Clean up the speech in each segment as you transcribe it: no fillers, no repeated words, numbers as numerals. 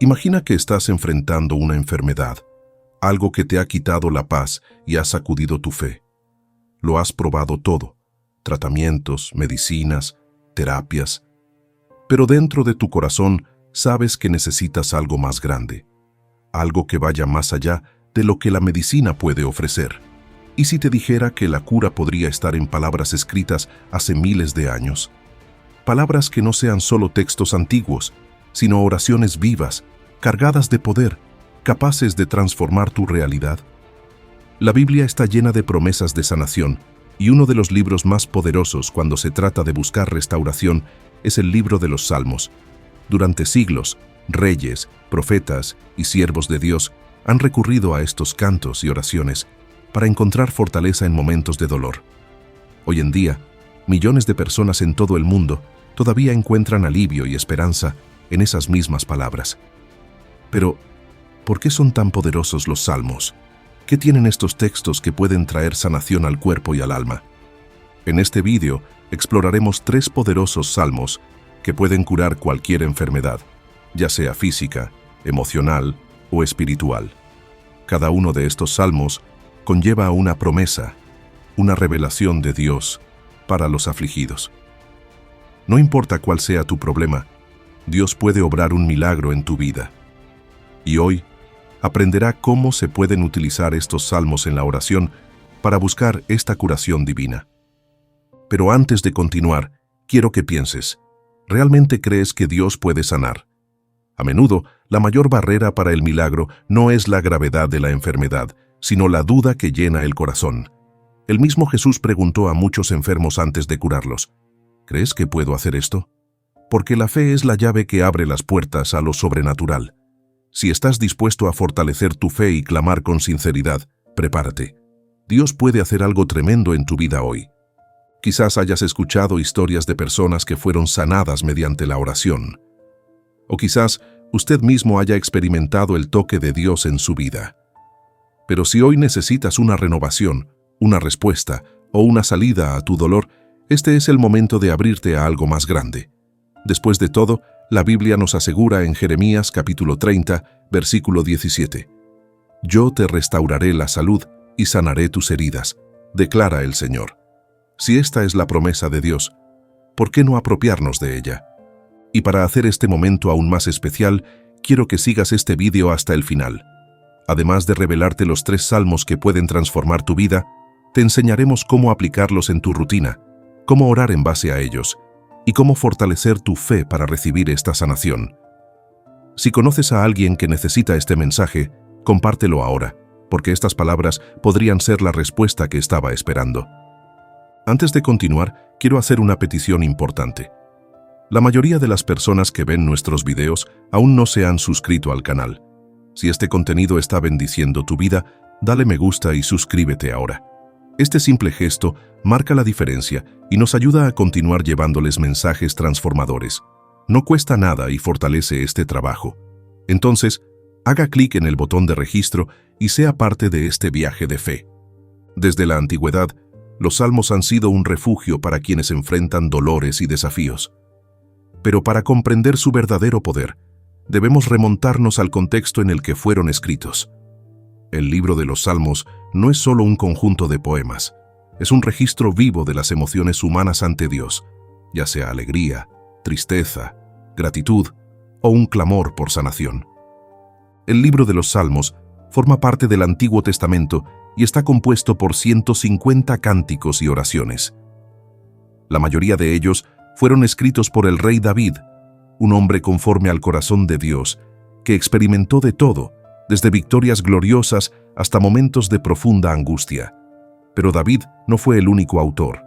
Imagina que estás enfrentando una enfermedad, algo que te ha quitado la paz y ha sacudido tu fe. Lo has probado todo, tratamientos, medicinas, terapias, pero dentro de tu corazón sabes que necesitas algo más grande, algo que vaya más allá de lo que la medicina puede ofrecer. ¿Y si te dijera que la cura podría estar en palabras escritas hace miles de años? Palabras que no sean solo textos antiguos, sino oraciones vivas, cargadas de poder, capaces de transformar tu realidad. La Biblia está llena de promesas de sanación, y uno de los libros más poderosos cuando se trata de buscar restauración es el libro de los Salmos. Durante siglos, reyes, profetas y siervos de Dios han recurrido a estos cantos y oraciones para encontrar fortaleza en momentos de dolor. Hoy en día, millones de personas en todo el mundo todavía encuentran alivio y esperanza en esas mismas palabras. Pero, ¿por qué son tan poderosos los salmos? ¿Qué tienen estos textos que pueden traer sanación al cuerpo y al alma? En este vídeo exploraremos 3 poderosos salmos que pueden curar cualquier enfermedad, ya sea física, emocional o espiritual. Cada uno de estos salmos conlleva una promesa, una revelación de Dios para los afligidos. No importa cuál sea tu problema, Dios puede obrar un milagro en tu vida. Y hoy aprenderá cómo se pueden utilizar estos salmos en la oración para buscar esta curación divina. Pero antes de continuar, quiero que pienses, ¿realmente crees que Dios puede sanar? A menudo, la mayor barrera para el milagro no es la gravedad de la enfermedad, sino la duda que llena el corazón. El mismo Jesús preguntó a muchos enfermos antes de curarlos, ¿crees que puedo hacer esto? Porque la fe es la llave que abre las puertas a lo sobrenatural. Si estás dispuesto a fortalecer tu fe y clamar con sinceridad, prepárate. Dios puede hacer algo tremendo en tu vida hoy. Quizás hayas escuchado historias de personas que fueron sanadas mediante la oración. O quizás usted mismo haya experimentado el toque de Dios en su vida. Pero si hoy necesitas una renovación, una respuesta o una salida a tu dolor, este es el momento de abrirte a algo más grande. Después de todo, la Biblia nos asegura en Jeremías capítulo 30, versículo 17. «Yo te restauraré la salud y sanaré tus heridas», declara el Señor. Si esta es la promesa de Dios, ¿por qué no apropiarnos de ella? Y para hacer este momento aún más especial, quiero que sigas este vídeo hasta el final. Además de revelarte los 3 salmos que pueden transformar tu vida, te enseñaremos cómo aplicarlos en tu rutina, cómo orar en base a ellos, y cómo fortalecer tu fe para recibir esta sanación. Si conoces a alguien que necesita este mensaje, compártelo ahora, porque estas palabras podrían ser la respuesta que estaba esperando. Antes de continuar, quiero hacer una petición importante. La mayoría de las personas que ven nuestros videos aún no se han suscrito al canal. Si este contenido está bendiciendo tu vida, dale me gusta y suscríbete ahora. Este simple gesto marca la diferencia y nos ayuda a continuar llevándoles mensajes transformadores. No cuesta nada y fortalece este trabajo. Entonces, haga clic en el botón de registro y sea parte de este viaje de fe. Desde la antigüedad, los salmos han sido un refugio para quienes enfrentan dolores y desafíos. Pero para comprender su verdadero poder, debemos remontarnos al contexto en el que fueron escritos. El libro de los Salmos no es solo un conjunto de poemas, es un registro vivo de las emociones humanas ante Dios, ya sea alegría, tristeza, gratitud o un clamor por sanación. El libro de los Salmos forma parte del Antiguo Testamento y está compuesto por 150 cánticos y oraciones. La mayoría de ellos fueron escritos por el rey David, un hombre conforme al corazón de Dios, que experimentó de todo, desde victorias gloriosas hasta momentos de profunda angustia. Pero David no fue el único autor.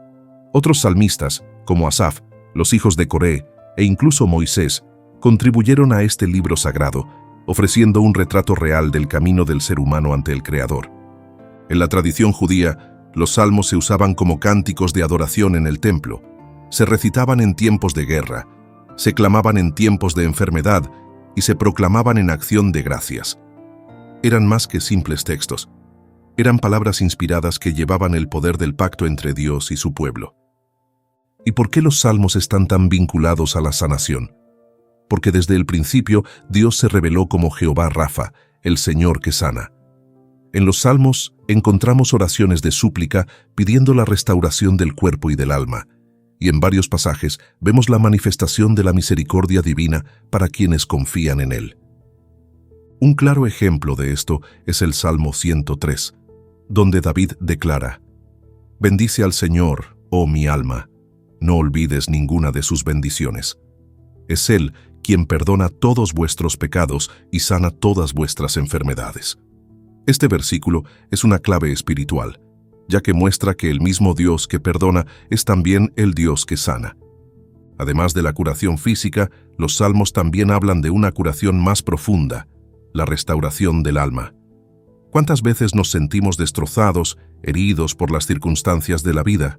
Otros salmistas, como Asaf, los hijos de Coré e incluso Moisés, contribuyeron a este libro sagrado, ofreciendo un retrato real del camino del ser humano ante el Creador. En la tradición judía, los salmos se usaban como cánticos de adoración en el templo, se recitaban en tiempos de guerra, se clamaban en tiempos de enfermedad y se proclamaban en acción de gracias. Eran más que simples textos. Eran palabras inspiradas que llevaban el poder del pacto entre Dios y su pueblo. ¿Y por qué los salmos están tan vinculados a la sanación? porque desde el principio Dios se reveló como Jehová Rafa, el Señor que sana. En los Salmos encontramos oraciones de súplica pidiendo la restauración del cuerpo y del alma, y en varios pasajes vemos la manifestación de la misericordia divina para quienes confían en Él. Un claro ejemplo de esto es el Salmo 103, donde David declara: «Bendice al Señor, oh mi alma, no olvides ninguna de sus bendiciones. Es Él quien perdona todos vuestros pecados y sana todas vuestras enfermedades». Este versículo es una clave espiritual, ya que muestra que el mismo Dios que perdona es también el Dios que sana. Además de la curación física, los salmos también hablan de una curación más profunda, la restauración del alma. ¿Cuántas veces nos sentimos destrozados, heridos por las circunstancias de la vida?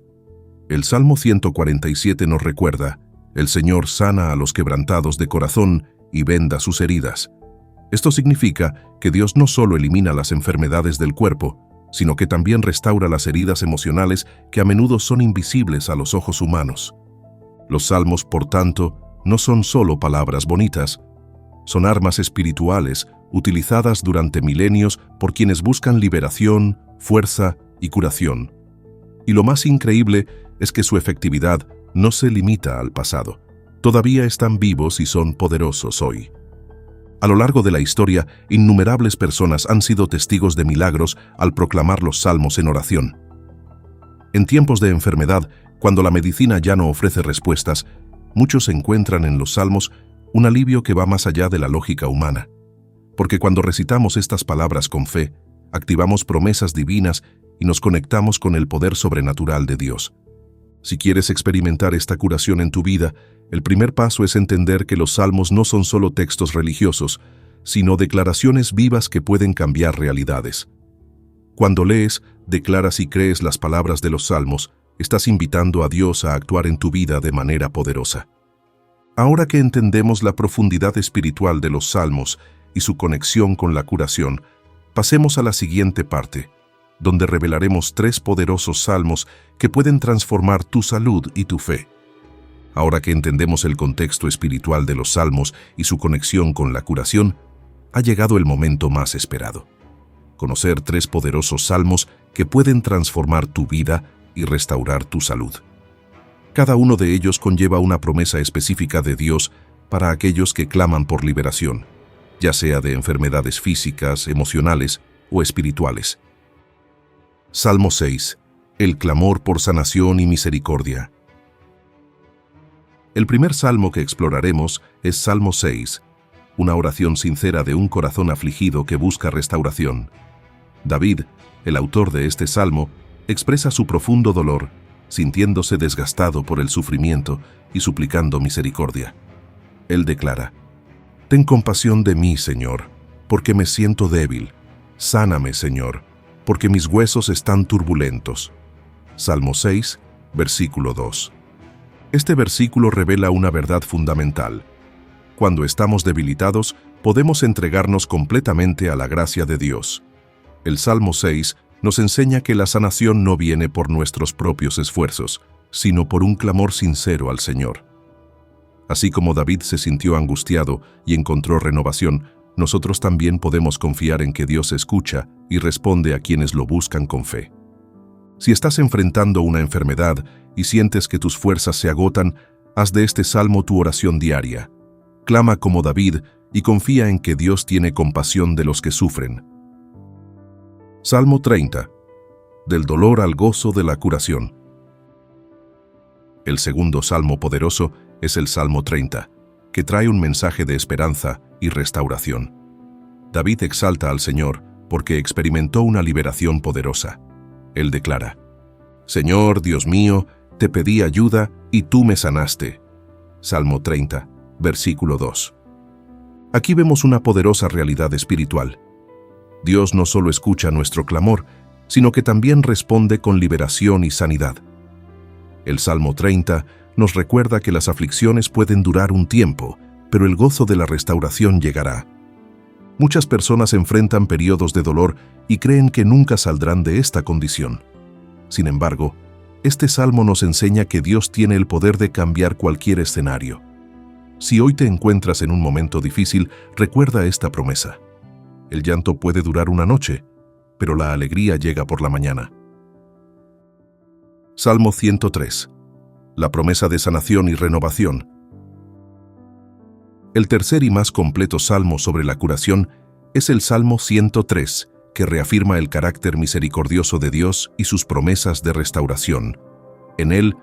El Salmo 147 nos recuerda: «El Señor sana a los quebrantados de corazón y venda sus heridas». Esto significa que Dios no solo elimina las enfermedades del cuerpo, sino que también restaura las heridas emocionales que a menudo son invisibles a los ojos humanos. Los salmos, por tanto, no son solo palabras bonitas, son armas espirituales utilizadas durante milenios por quienes buscan liberación, fuerza y curación. Y lo más increíble es que su efectividad no se limita al pasado. Todavía están vivos y son poderosos hoy. A lo largo de la historia, innumerables personas han sido testigos de milagros al proclamar los salmos en oración. En tiempos de enfermedad, cuando la medicina ya no ofrece respuestas, muchos encuentran en los salmos un alivio que va más allá de la lógica humana. Porque cuando recitamos estas palabras con fe, activamos promesas divinas y nos conectamos con el poder sobrenatural de Dios. Si quieres experimentar esta curación en tu vida, el primer paso es entender que los salmos no son solo textos religiosos, sino declaraciones vivas que pueden cambiar realidades. Cuando lees, declaras y crees las palabras de los salmos, estás invitando a Dios a actuar en tu vida de manera poderosa. Ahora que entendemos la profundidad espiritual de los salmos y su conexión con la curación, pasemos a la siguiente parte, donde revelaremos 3 poderosos salmos que pueden transformar tu salud y tu fe. Ahora que entendemos el contexto espiritual de los salmos y su conexión con la curación, ha llegado el momento más esperado: conocer 3 poderosos salmos que pueden transformar tu vida y restaurar tu salud. Cada uno de ellos conlleva una promesa específica de Dios para aquellos que claman por liberación, ya sea de enfermedades físicas, emocionales o espirituales. Salmo 6. El clamor por sanación y misericordia. El primer salmo que exploraremos es Salmo 6, una oración sincera de un corazón afligido que busca restauración. David, el autor de este salmo, expresa su profundo dolor, sintiéndose desgastado por el sufrimiento y suplicando misericordia. Él declara: «Ten compasión de mí, Señor, porque me siento débil. Sáname, Señor, porque mis huesos están turbulentos». Salmo 6, versículo 2. Este versículo revela una verdad fundamental. Cuando estamos debilitados, podemos entregarnos completamente a la gracia de Dios. El Salmo 6 nos enseña que la sanación no viene por nuestros propios esfuerzos, sino por un clamor sincero al Señor. Así como David se sintió angustiado y encontró renovación, nosotros también podemos confiar en que Dios escucha y responde a quienes lo buscan con fe. Si estás enfrentando una enfermedad y sientes que tus fuerzas se agotan, haz de este salmo tu oración diaria. Clama como David y confía en que Dios tiene compasión de los que sufren. Salmo 30. Del dolor al gozo de la curación. El segundo salmo poderoso es el Salmo 30, que trae un mensaje de esperanza y restauración. David exalta al Señor porque experimentó una liberación poderosa. Él declara: «Señor, Dios mío, te pedí ayuda y tú me sanaste». Salmo 30, versículo 2. Aquí vemos una poderosa realidad espiritual. Dios no solo escucha nuestro clamor, sino que también responde con liberación y sanidad. El Salmo 30 nos recuerda que las aflicciones pueden durar un tiempo, pero el gozo de la restauración llegará. Muchas personas enfrentan periodos de dolor y creen que nunca saldrán de esta condición. Sin embargo, este salmo nos enseña que Dios tiene el poder de cambiar cualquier escenario. Si hoy te encuentras en un momento difícil, recuerda esta promesa. El llanto puede durar una noche, pero la alegría llega por la mañana. Salmo 103. La promesa de sanación y renovación. El tercer y más completo salmo sobre la curación es el Salmo 103, que reafirma el carácter misericordioso de Dios y sus promesas de restauración. En él,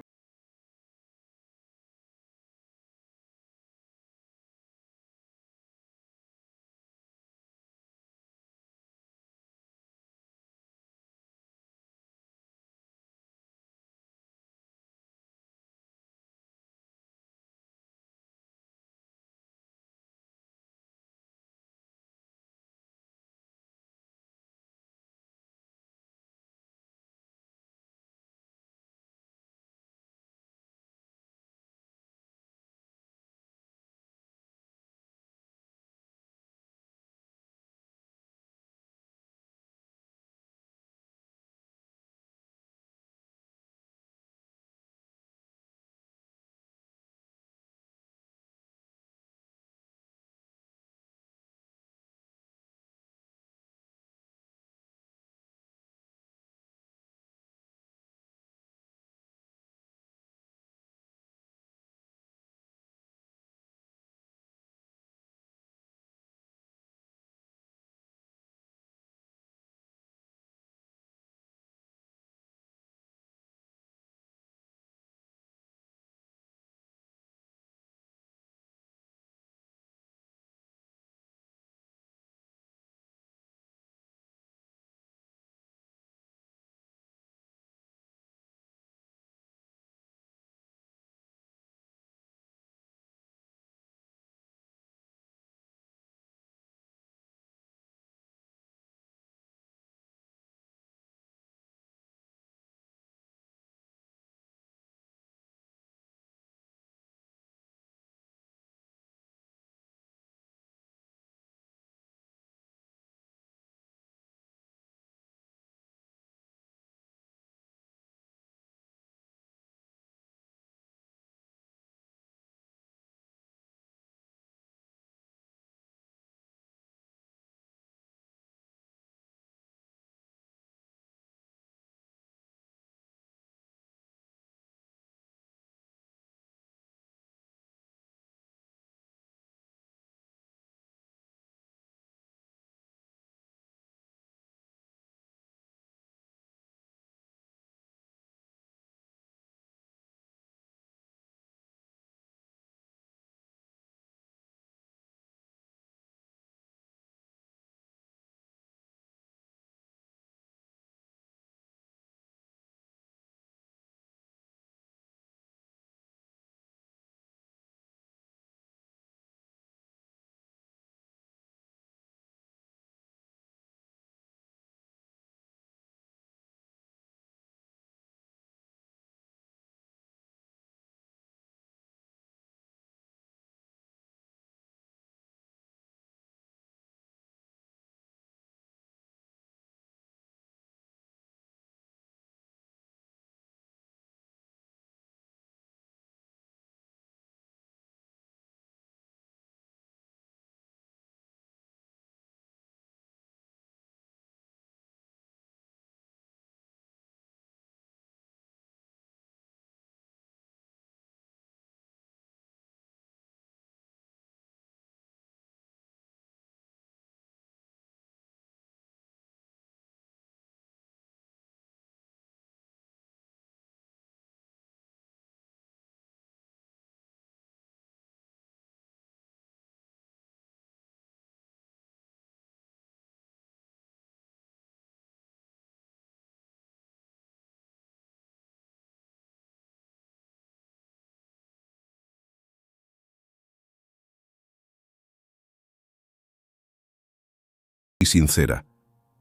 y sincera.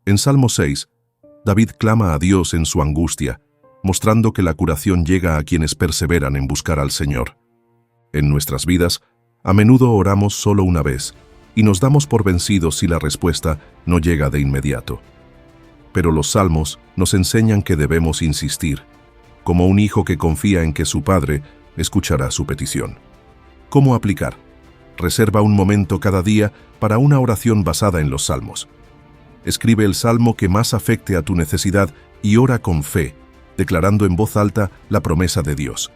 En Salmo 6, David clama a Dios en su angustia, mostrando que la curación llega a quienes perseveran en buscar al Señor. En nuestras vidas, a menudo oramos solo una vez y nos damos por vencidos si la respuesta no llega de inmediato. Pero los salmos nos enseñan que debemos insistir, como un hijo que confía en que su padre escuchará su petición. ¿Cómo aplicar? Reserva un momento cada día para una oración basada en los salmos. Escribe el salmo que más afecte a tu necesidad y ora con fe, declarando en voz alta la promesa de Dios.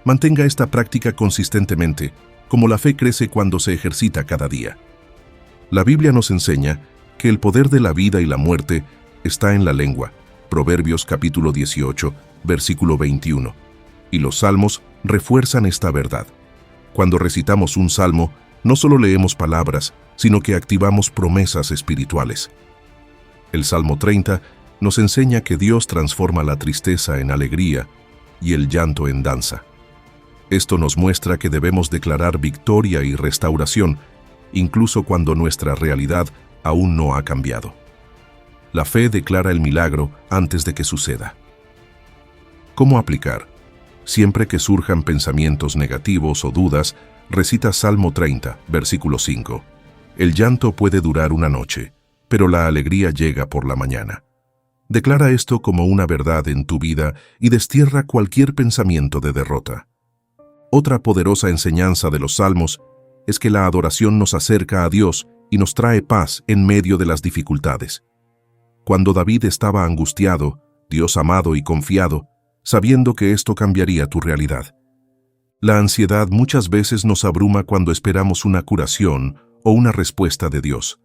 Mantenga esta práctica consistentemente, como la fe crece cuando se ejercita cada día. La Biblia nos enseña que el poder de la vida y la muerte está en la lengua. Proverbios capítulo 18, versículo 21. Y los salmos refuerzan esta verdad. Cuando recitamos un salmo, no solo leemos palabras, sino que activamos promesas espirituales. El Salmo 30 nos enseña que Dios transforma la tristeza en alegría y el llanto en danza. Esto nos muestra que debemos declarar victoria y restauración, incluso cuando nuestra realidad aún no ha cambiado. La fe declara el milagro antes de que suceda. ¿Cómo aplicar? Siempre que surjan pensamientos negativos o dudas, recita Salmo 30, versículo 5. El llanto puede durar una noche, pero la alegría llega por la mañana. Declara esto como una verdad en tu vida y destierra cualquier pensamiento de derrota. Otra poderosa enseñanza de los salmos es que la adoración nos acerca a Dios y nos trae paz en medio de las dificultades. Cuando David estaba angustiado, Dios amado y confiado, sabiendo que esto cambiaría tu realidad. La ansiedad muchas veces nos abruma cuando esperamos una curación o una respuesta de Dios.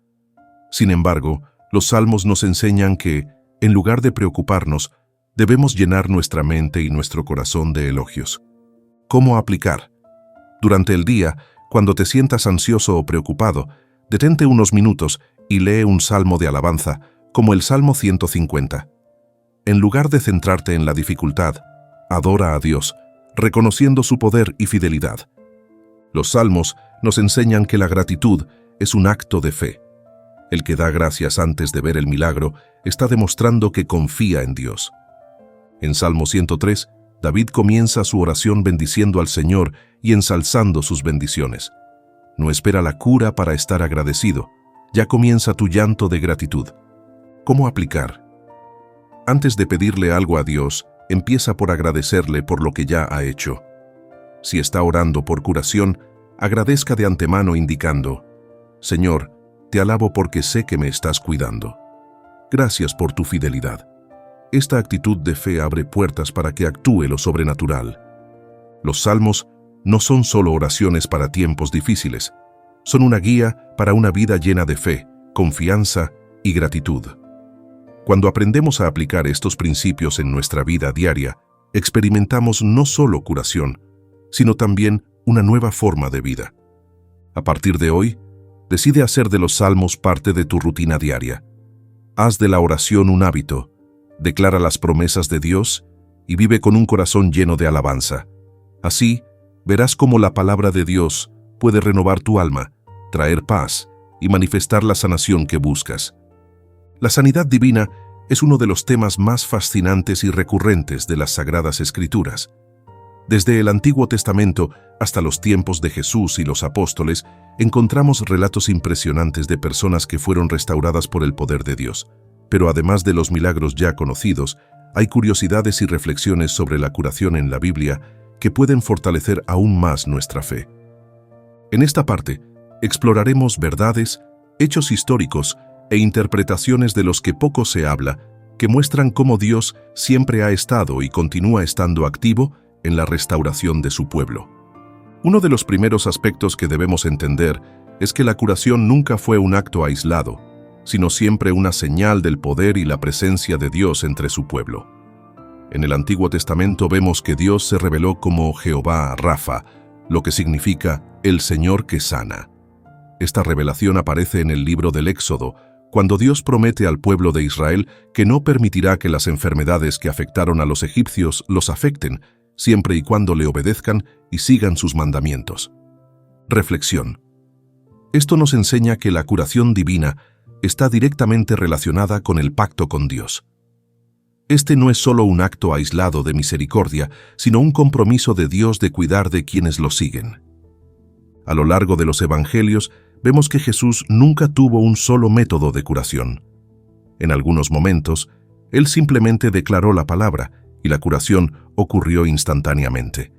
Sin embargo, los salmos nos enseñan que, en lugar de preocuparnos, debemos llenar nuestra mente y nuestro corazón de elogios. ¿Cómo aplicar? Durante el día, cuando te sientas ansioso o preocupado, detente unos minutos y lee un salmo de alabanza, como el Salmo 150. En lugar de centrarte en la dificultad, adora a Dios, reconociendo su poder y fidelidad. Los salmos nos enseñan que la gratitud es un acto de fe. El que da gracias antes de ver el milagro está demostrando que confía en Dios. En Salmo 103, David comienza su oración bendiciendo al Señor y ensalzando sus bendiciones. No espera la cura para estar agradecido, ya comienza tu llanto de gratitud. ¿Cómo aplicar? Antes de pedirle algo a Dios, empieza por agradecerle por lo que ya ha hecho. Si está orando por curación, agradezca de antemano indicando: Señor, te alabo porque sé que me estás cuidando. Gracias por tu fidelidad. Esta actitud de fe abre puertas para que actúe lo sobrenatural. Los salmos no son solo oraciones para tiempos difíciles, son una guía para una vida llena de fe, confianza y gratitud. Cuando aprendemos a aplicar estos principios en nuestra vida diaria, experimentamos no solo curación, sino también una nueva forma de vida. A partir de hoy, decide hacer de los salmos parte de tu rutina diaria. Haz de la oración un hábito, declara las promesas de Dios y vive con un corazón lleno de alabanza. Así, verás cómo la palabra de Dios puede renovar tu alma, traer paz y manifestar la sanación que buscas. La sanidad divina es uno de los temas más fascinantes y recurrentes de las Sagradas Escrituras. Desde el Antiguo Testamento hasta los tiempos de Jesús y los apóstoles, encontramos relatos impresionantes de personas que fueron restauradas por el poder de Dios. Pero además de los milagros ya conocidos, hay curiosidades y reflexiones sobre la curación en la Biblia que pueden fortalecer aún más nuestra fe. En esta parte, exploraremos verdades, hechos históricos e interpretaciones de los que poco se habla, que muestran cómo Dios siempre ha estado y continúa estando activo en la restauración de su pueblo. Uno de los primeros aspectos que debemos entender es que la curación nunca fue un acto aislado, sino siempre una señal del poder y la presencia de Dios entre su pueblo. En el Antiguo Testamento vemos que Dios se reveló como Jehová Rafa, lo que significa el Señor que sana. Esta revelación aparece en el libro del Éxodo, cuando Dios promete al pueblo de Israel que no permitirá que las enfermedades que afectaron a los egipcios los afecten, siempre y cuando le obedezcan y sigan sus mandamientos. Reflexión. Esto nos enseña que la curación divina está directamente relacionada con el pacto con Dios. Este no es solo un acto aislado de misericordia, sino un compromiso de Dios de cuidar de quienes lo siguen. A lo largo de los evangelios, vemos que Jesús nunca tuvo un solo método de curación. En algunos momentos, Él simplemente declaró la palabra y la curación ocurrió instantáneamente.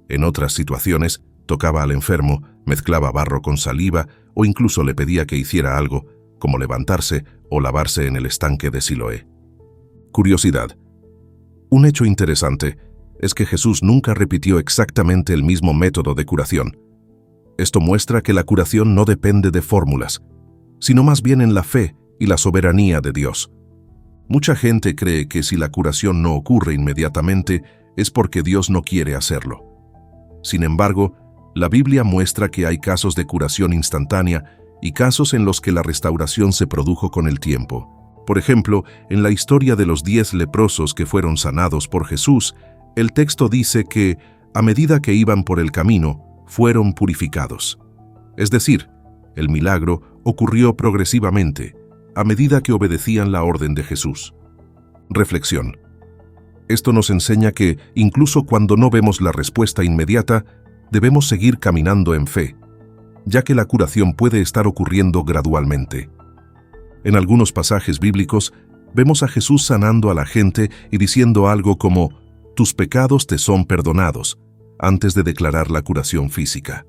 En otras situaciones, tocaba al enfermo, mezclaba barro con saliva o incluso le pedía que hiciera algo, como levantarse o lavarse en el estanque de Siloé. Curiosidad. Un hecho interesante es que Jesús nunca repitió exactamente el mismo método de curación. Esto muestra que la curación no depende de fórmulas, sino más bien en la fe y la soberanía de Dios. Mucha gente cree que si la curación no ocurre inmediatamente es porque Dios no quiere hacerlo. Sin embargo, la Biblia muestra que hay casos de curación instantánea y casos en los que la restauración se produjo con el tiempo. Por ejemplo, en la historia de los 10 leprosos que fueron sanados por Jesús, el texto dice que, a medida que iban por el camino, fueron purificados. Es decir, el milagro ocurrió progresivamente, a medida que obedecían la orden de Jesús. Reflexión. Esto nos enseña que, incluso cuando no vemos la respuesta inmediata, debemos seguir caminando en fe, ya que la curación puede estar ocurriendo gradualmente. En algunos pasajes bíblicos, vemos a Jesús sanando a la gente y diciendo algo como, «Tus pecados te son perdonados», antes de declarar la curación física.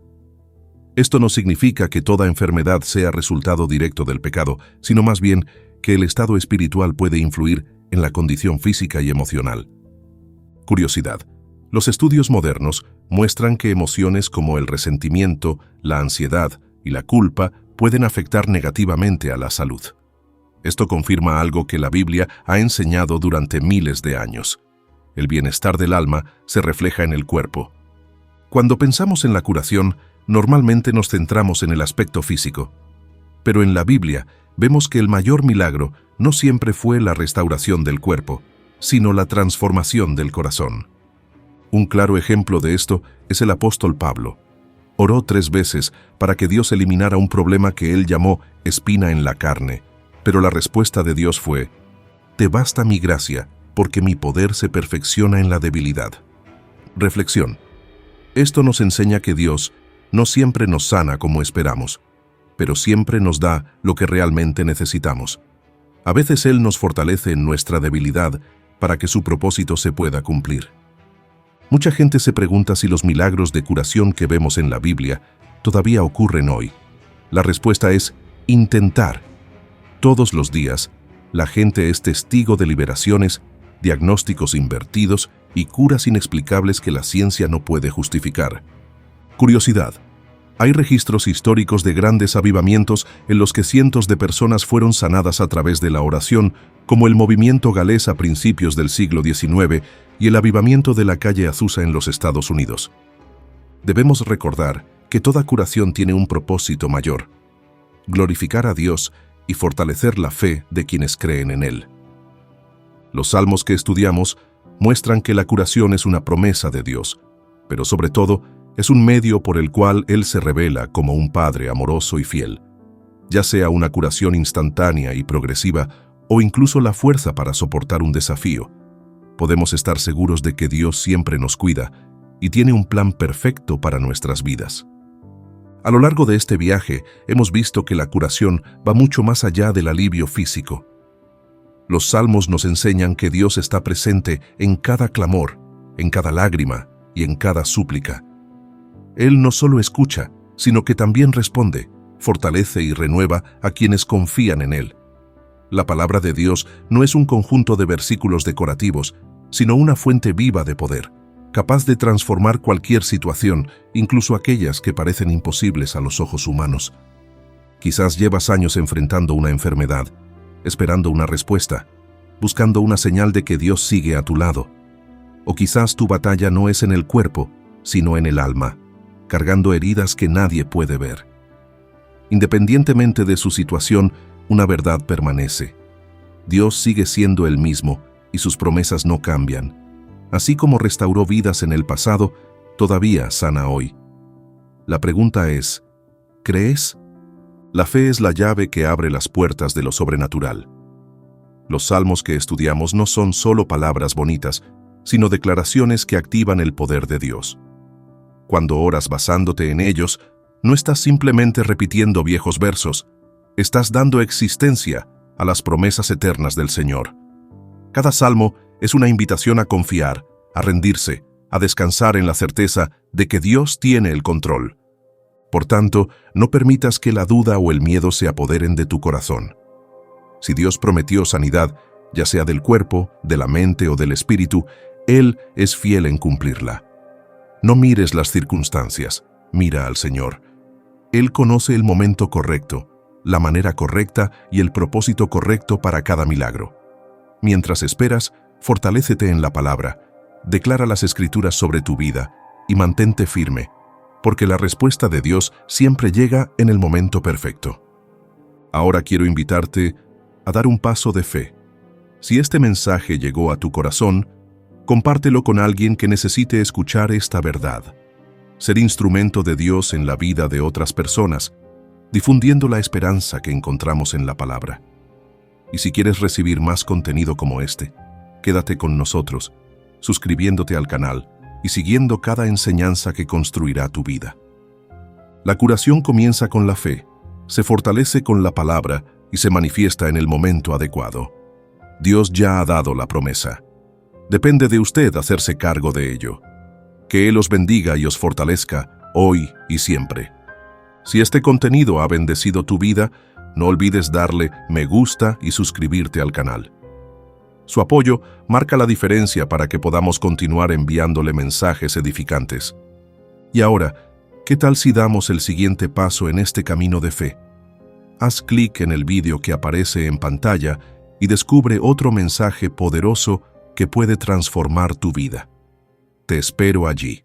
Esto no significa que toda enfermedad sea resultado directo del pecado, sino más bien que el estado espiritual puede influir en la condición física y emocional. Curiosidad. Los estudios modernos muestran que emociones como el resentimiento, la ansiedad y la culpa pueden afectar negativamente a la salud. Esto confirma algo que la Biblia ha enseñado durante miles de años. El bienestar del alma se refleja en el cuerpo. Cuando pensamos en la curación, normalmente nos centramos en el aspecto físico. Pero en la Biblia vemos que el mayor milagro no siempre fue la restauración del cuerpo, sino la transformación del corazón. Un claro ejemplo de esto es el apóstol Pablo. Oró 3 veces para que Dios eliminara un problema que él llamó espina en la carne, pero la respuesta de Dios fue, «Te basta mi gracia, porque mi poder se perfecciona en la debilidad». Reflexión. Esto nos enseña que Dios no siempre nos sana como esperamos, pero siempre nos da lo que realmente necesitamos. A veces Él nos fortalece en nuestra debilidad para que su propósito se pueda cumplir. Mucha gente se pregunta si los milagros de curación que vemos en la Biblia todavía ocurren hoy. La respuesta es intentar. Todos los días, la gente es testigo de liberaciones, diagnósticos invertidos y curas inexplicables que la ciencia no puede justificar. Curiosidad. Hay registros históricos de grandes avivamientos en los que cientos de personas fueron sanadas a través de la oración, como el movimiento galés a principios del siglo XIX y el avivamiento de la calle Azusa en los Estados Unidos. Debemos recordar que toda curación tiene un propósito mayor: glorificar a Dios y fortalecer la fe de quienes creen en Él. Los salmos que estudiamos muestran que la curación es una promesa de Dios, pero sobre todo es un medio por el cual Él se revela como un Padre amoroso y fiel, ya sea una curación instantánea y progresiva o incluso la fuerza para soportar un desafío. Podemos estar seguros de que Dios siempre nos cuida y tiene un plan perfecto para nuestras vidas. A lo largo de este viaje hemos visto que la curación va mucho más allá del alivio físico. Los salmos nos enseñan que Dios está presente en cada clamor, en cada lágrima y en cada súplica. Él no solo escucha, sino que también responde, fortalece y renueva a quienes confían en Él. La palabra de Dios no es un conjunto de versículos decorativos, sino una fuente viva de poder, capaz de transformar cualquier situación, incluso aquellas que parecen imposibles a los ojos humanos. Quizás llevas años enfrentando una enfermedad, esperando una respuesta, buscando una señal de que Dios sigue a tu lado. O quizás tu batalla no es en el cuerpo, sino en el alma, cargando heridas que nadie puede ver. Independientemente de su situación, una verdad permanece. Dios sigue siendo el mismo y sus promesas no cambian. Así como restauró vidas en el pasado, todavía sana hoy. La pregunta es, ¿crees? La fe es la llave que abre las puertas de lo sobrenatural. Los salmos que estudiamos no son solo palabras bonitas, sino declaraciones que activan el poder de Dios. Cuando oras basándote en ellos, no estás simplemente repitiendo viejos versos, estás dando existencia a las promesas eternas del Señor. Cada salmo es una invitación a confiar, a rendirse, a descansar en la certeza de que Dios tiene el control. Por tanto, no permitas que la duda o el miedo se apoderen de tu corazón. Si Dios prometió sanidad, ya sea del cuerpo, de la mente o del espíritu, Él es fiel en cumplirla. No mires las circunstancias, mira al Señor. Él conoce el momento correcto, la manera correcta y el propósito correcto para cada milagro. Mientras esperas, fortalécete en la palabra, declara las Escrituras sobre tu vida y mantente firme, porque la respuesta de Dios siempre llega en el momento perfecto. Ahora quiero invitarte a dar un paso de fe. Si este mensaje llegó a tu corazón, compártelo con alguien que necesite escuchar esta verdad. Ser instrumento de Dios en la vida de otras personas, difundiendo la esperanza que encontramos en la palabra. Y si quieres recibir más contenido como este, quédate con nosotros, suscribiéndote al canal y siguiendo cada enseñanza que construirá tu vida. La curación comienza con la fe, se fortalece con la palabra y se manifiesta en el momento adecuado. Dios ya ha dado la promesa. Depende de usted hacerse cargo de ello. Que Él os bendiga y os fortalezca, hoy y siempre. Si este contenido ha bendecido tu vida, no olvides darle me gusta y suscribirte al canal. Su apoyo marca la diferencia para que podamos continuar enviándole mensajes edificantes. Y ahora, ¿qué tal si damos el siguiente paso en este camino de fe? Haz clic en el vídeo que aparece en pantalla y descubre otro mensaje poderoso que puede transformar tu vida. Te espero allí.